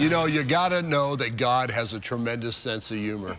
You know, you gotta know that God has a tremendous sense of humor.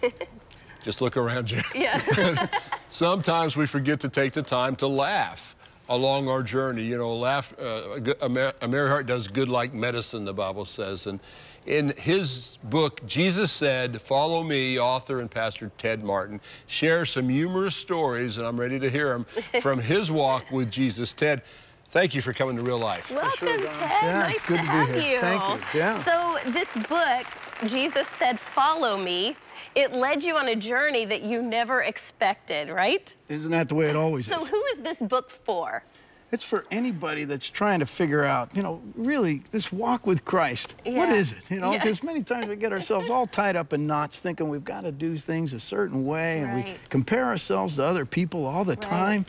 Just look around you. Yeah. Sometimes we forget to take the time to laugh along our journey. You know, a merry heart does good like medicine, the Bible says. And in his book, Jesus Said, Follow Me, author and pastor Ted Martin shares some humorous stories, and I'm ready to hear them, from his walk with Jesus. Ted, thank you for coming to Real Life. Welcome, sure, Ted. Yeah, nice it's good to be have here. you. Thank you. Yeah. So this book, Jesus Said, Follow Me, it led you on a journey that you never expected, right? Isn't that the way it always is? So who is this book for? It's for anybody that's trying to figure out, you know, really, this walk with Christ. Yeah. What is it? You know, Yeah. because many times we get ourselves all tied up in knots thinking we've got to do things a certain way, and we Right. compare ourselves to other people all the time.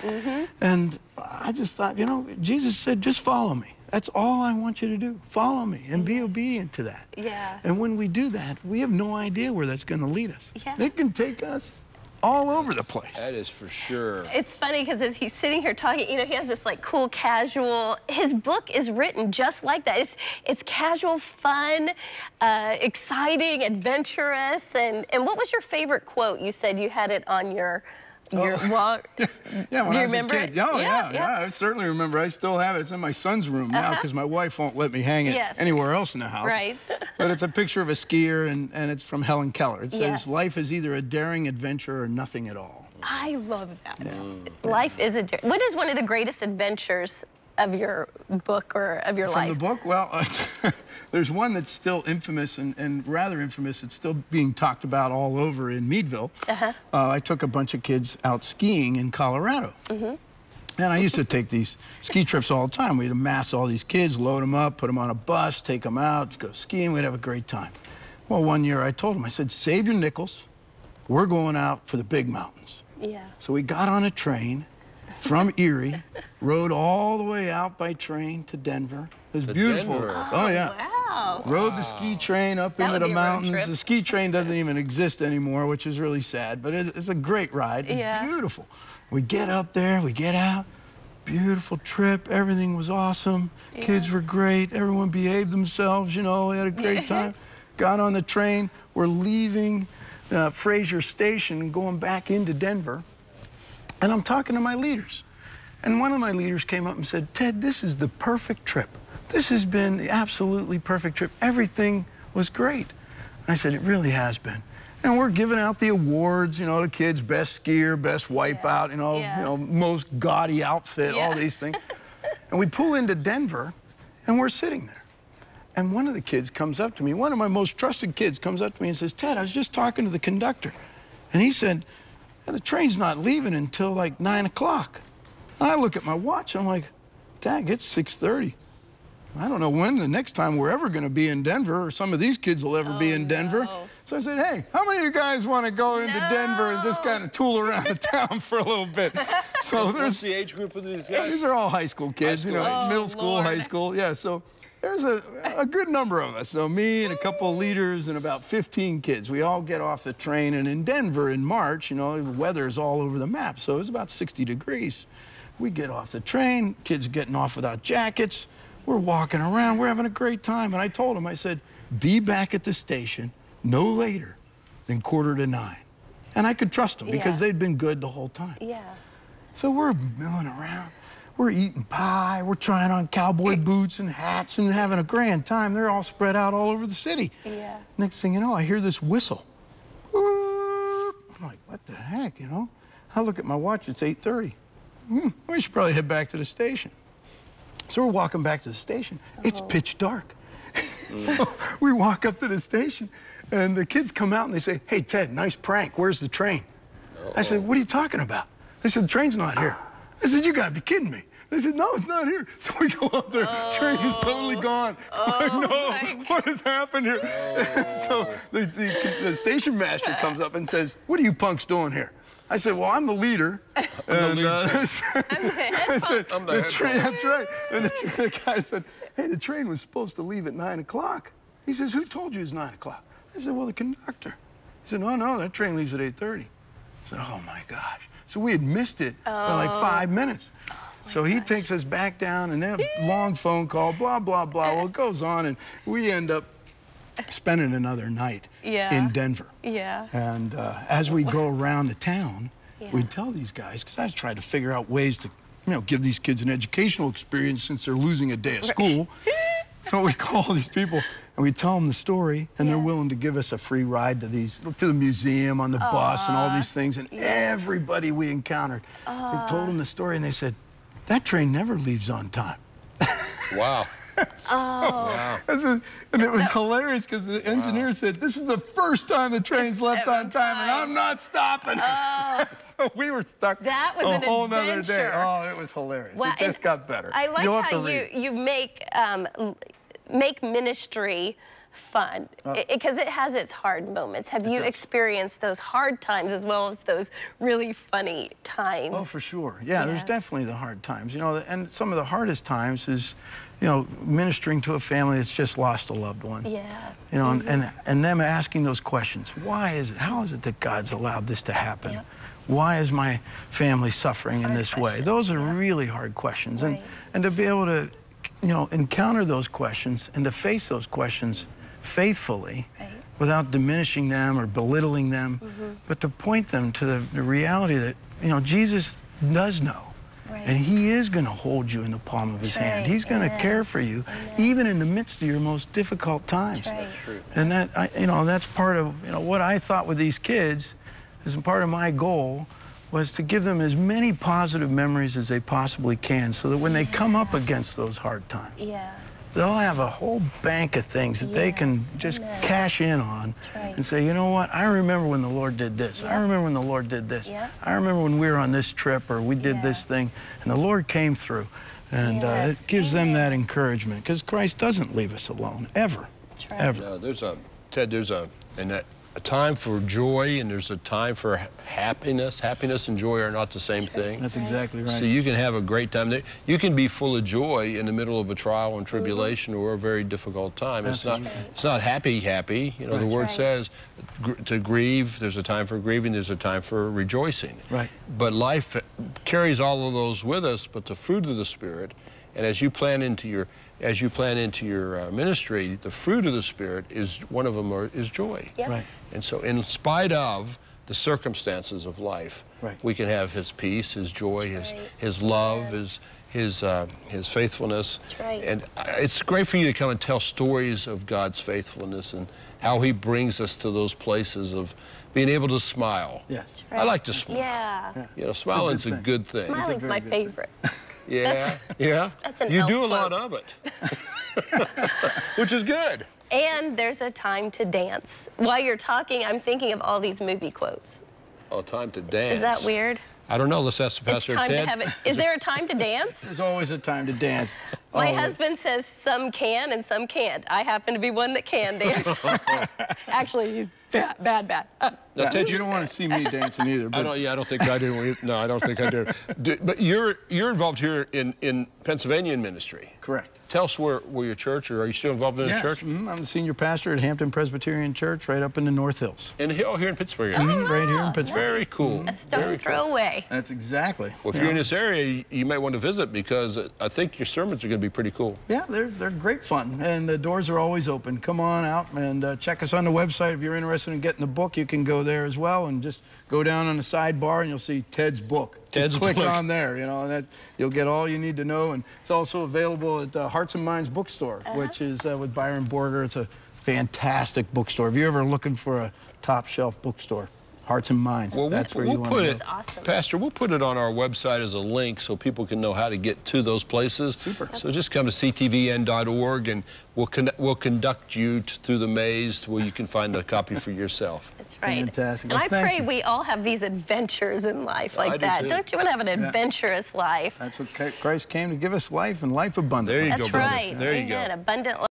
And I just thought, you know, Jesus said, just follow me. That's all I want you to do. Follow me and be obedient to that. Yeah. And when we do that, we have no idea where that's going to lead us. Yeah. It can take us all over the place. That is for sure. It's funny because as he's sitting here talking, you know, he has this like cool, casual, his book is written just like that. It's casual, fun, exciting, adventurous. And what was your favorite quote? You said you had it on your wall. Yeah, when Do you I was remember a kid. it? Oh, Yeah, yeah, I certainly remember. I still have it. It's in my son's room now because my wife won't let me hang it Yes. anywhere else in the house. Right. But it's a picture of a skier, and it's from Helen Keller. It says, Yes. life is either a daring adventure or nothing at all. I love that. Life is what is one of the greatest adventures of your book or of your From life? the book? Well, there's one that's still infamous and rather infamous. It's still being talked about all over in Meadville. I took a bunch of kids out skiing in Colorado. And I used to take these ski trips all the time. We'd amass all these kids, load them up, put them on a bus, take them out, go skiing. We'd have a great time. Well, one year I told them, I said, save your nickels. We're going out for the big mountains. Yeah. So we got on a train from Erie, rode all the way out by train to Denver. It was beautiful. Denver. Oh, yeah. Wow. Rode the ski train up That into would the be a road mountains. trip. The ski train doesn't even exist anymore, which is really sad, but it's a great ride. It's Yeah. beautiful. We get up there, we get out. Beautiful trip. Everything was awesome. Kids were great. Everyone behaved themselves, you know. We had a great time. Got on the train. We're leaving Fraser Station, going back into Denver. And I'm talking to my leaders. And one of my leaders came up and said, Ted, this is the perfect trip. This has been the absolutely perfect trip. Everything was great. And I said, it really has been. And we're giving out the awards, you know, to kids, best skier, best wipeout, you know, most gaudy outfit, all these things. And we pull into Denver, and we're sitting there. And one of the kids comes up to me, one of my most trusted kids comes up to me and says, Ted, I was just talking to the conductor. And he said, the train's not leaving until like 9 o'clock. And I look at my watch, and I'm like, dang, it's 6:30. I don't know when the next time we're ever going to be in Denver, or some of these kids will ever be in Denver. So I said, hey, how many of you guys want to go into Denver and just kind of tool around the town for a little bit? So What's the age group of these guys? these are all high school kids, you know, middle school, Lord. high school. Yeah, so there's a good number of us. So me and a couple of leaders and about 15 kids. We all get off the train, and in Denver in March, you know, the weather's all over the map. So it was about 60 degrees. We get off the train, kids are getting off without jackets. We're walking around, we're having a great time. And I told them, I said, be back at the station no later than 8:45. And I could trust them because they'd been good the whole time. Yeah. So we're milling around. We're eating pie. We're trying on cowboy boots and hats and having a grand time. They're all spread out all over the city. Yeah. Next thing you know, I hear this whistle. I'm like, what the heck, you know? I look at my watch, it's 8:30. We should probably head back to the station. So we're walking back to the station. It's pitch dark. So we walk up to the station, and the kids come out and they say, hey, Ted, nice prank. Where's the train? I said, what are you talking about? They said, the train's not here. I said, you gotta be kidding me. They said, no, it's not here. So we go up there, train is totally gone. No, what has happened here? So the station master comes up and says, what are you punks doing here? I said, well, I'm the leader. I'm the I said, I'm the train, that's right. And the guy said, hey, the train was supposed to leave at 9 o'clock. He says, who told you it's 9 o'clock? I said, well, the conductor. He said, no, that train leaves at 8:30. I said, oh, my gosh. So we had missed it by like 5 minutes. So he takes us back down, and then a long phone call, blah, blah, blah. Well, it goes on, and we end up spending another night in Denver. Yeah. And as we go around the town, we'd tell these guys, because I was trying to figure out ways to, give these kids an educational experience since they're losing a day of school. So we call these people and we tell them the story, and they're willing to give us a free ride to the museum on the bus and all these things. And everybody we encountered, we told them the story, and they said, that train never leaves on time. Wow. Wow. And it was hilarious because the engineer said, this is the first time the train's left on time, and I'm not stopping. So we were stuck that was a whole adventure. nother day. Oh, it was hilarious. Well, it just got better. I like how you make ministry fun, because it has its hard moments. Have you experienced those hard times as well as those really funny times? Oh, for sure. Yeah, there's definitely the hard times. And some of the hardest times is, ministering to a family that's just lost a loved one. Yeah. And them asking those questions. Why is it? How is it that God's allowed this to happen? Why is my family suffering in this way? Those are really hard questions. And to be able to, encounter those questions and to face those questions faithfully, without diminishing them or belittling them, but to point them to the reality that, Jesus does know. And he is going to hold you in the palm of his hand. He's going to care for you, even in the midst of your most difficult times. That's true. And that, that's part of, what I thought with these kids, is part of my goal, was to give them as many positive memories as they possibly can, so that when they come up against those hard times, they'll have a whole bank of things that they can just cash in on and say, you know what, I remember when the Lord did this. I remember when the Lord did this. I remember when we were on this trip, or we did this thing, and the Lord came through. And it gives them that encouragement, because Christ doesn't leave us alone, ever. Ever. No, there's a time for joy, and there's a time for happiness. Happiness and joy are not the same thing. That's exactly right. So you can have a great time. You can be full of joy in the middle of a trial and tribulation or a very difficult time. It's not happy. The word says to grieve, there's a time for grieving, there's a time for rejoicing. Right. But life carries all of those with us, but the fruit of the Spirit, and as you plan into your ministry, the fruit of the Spirit is one of them is joy. Right. And so, in spite of the circumstances of life, we can have His peace, His joy, His love, His faithfulness. And it's great for you to come and tell stories of God's faithfulness and how He brings us to those places of being able to smile. Yes. I like to smile. Yeah. Smiling's a good thing. Smiling's my favorite. Yeah. That's an You elf do a lot quote. of it, which is good. And there's a time to dance. While you're talking, I'm thinking of all these movie quotes. Oh, time to dance. Is that weird? I don't know. Let's ask the pastor. It's time Ted. to have it. Is there a time to dance? There's always a time to dance. My husband says some can and some can't. I happen to be one that can dance. Actually, he's bad. Now, Ted, You don't want to see me dancing either. But I don't think I do. No, I don't think I do. But you're involved here in Pennsylvania in ministry. Correct. Tell us where your church, or are you still involved in a church? I'm the senior pastor at Hampton Presbyterian Church, right up in the North Hills. Here in Pittsburgh. Right here in Pittsburgh. Very cool. A stone throw away. That's exactly. Well, if you're in this area, you might want to visit, because I think your sermons are going to be pretty cool. Yeah, they're great fun, and the doors are always open. Come on out and check us on the website. If you're interested in getting the book, you can go there as well, and just go down on the sidebar and you'll see Ted's book. Ted's click book. on there, and you'll get all you need to know. And it's also available at Hearts and Minds Bookstore, which is with Byron Borger. It's a fantastic bookstore. If you're ever looking for a top shelf bookstore, Hearts and Minds. Well, that's where we'll you want put to it, go. Awesome. Pastor, we'll put it on our website as a link so people can know how to get to those places. Super. So just come to ctvn.org, and we'll conduct you through the maze where you can find a copy for yourself. That's right. Fantastic. And Well, I thank pray you. we all have these adventures in life I like do that. too. Don't you want to have an adventurous life? That's what Christ came to give us, life and life abundantly. There you go, That's brother. right. There you go. Amen. Abundant life.